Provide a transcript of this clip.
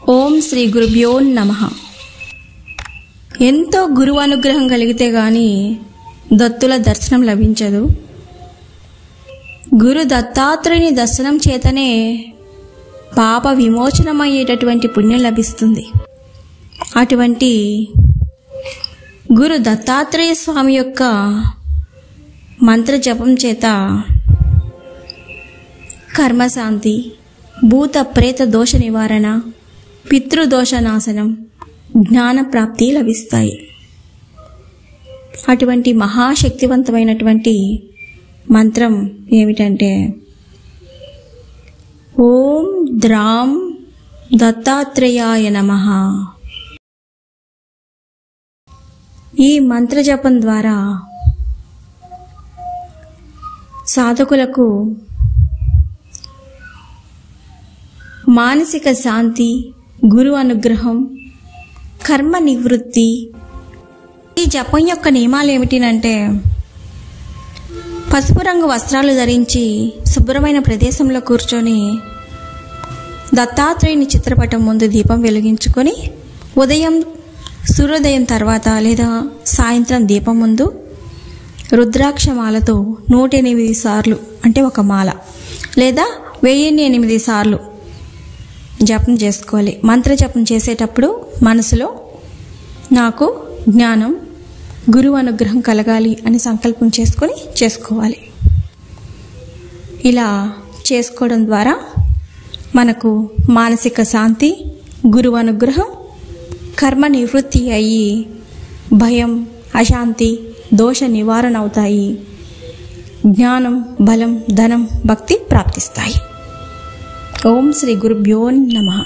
ఓం శ్రీ గురుభ్యో నమః. ఎంతో గురువు అనుగ్రహం కలిగితే గాని దత్తుల దర్శనం లభించదు. గురు దత్తాత్రేయుని దర్శనం చేతనే పాప విమోచనమయ్యేటటువంటి పుణ్యం లభిస్తుంది. అటువంటి గురు దత్తాత్రేయ స్వామి యొక్క మంత్ర జపం చేత కర్మశాంతి, భూత ప్రేత దోష నివారణ, పితృదోష నాశనం, జ్ఞాన ప్రాప్తి లభిస్తాయి. అటువంటి మహాశక్తివంతమైనటువంటి మంత్రం ఏమిటంటే ఓం ద్రాం దత్తాత్రేయాయ నమః. ఈ మంత్ర జపం ద్వారా సాధకులకు మానసిక శాంతి, గురు అనుగ్రహం, కర్మ నివృత్తి. ఈ జపం యొక్క నియమాలు ఏమిటినంటే పసుపు రంగు వస్త్రాలు ధరించి శుభ్రమైన ప్రదేశంలో కూర్చొని దత్తాత్రేయుని చిత్రపటం ముందు దీపం వెలిగించుకొని ఉదయం సూర్యోదయం తర్వాత లేదా సాయంత్రం దీపం ముందు రుద్రాక్షమాలతో 108 సార్లు అంటే ఒక మాల లేదా 1008 సార్లు జపం చేసుకోవాలి. మంత్ర జపం చేసేటప్పుడు మనసులో నాకు జ్ఞానం, గురువు అనుగ్రహం కలగాలి అని సంకల్పం చేసుకొని చేసుకోవాలి. ఇలా చేసుకోవడం ద్వారా మనకు మానసిక శాంతి, గురువు అనుగ్రహం, కర్మ నివృత్తి అయ్యి భయం, అశాంతి, దోష నివారణ అవుతాయి. జ్ఞానం, బలం, ధనం, భక్తి ప్రాప్తిస్తాయి. ఓం శ్రీ గురుభ్యో నమః.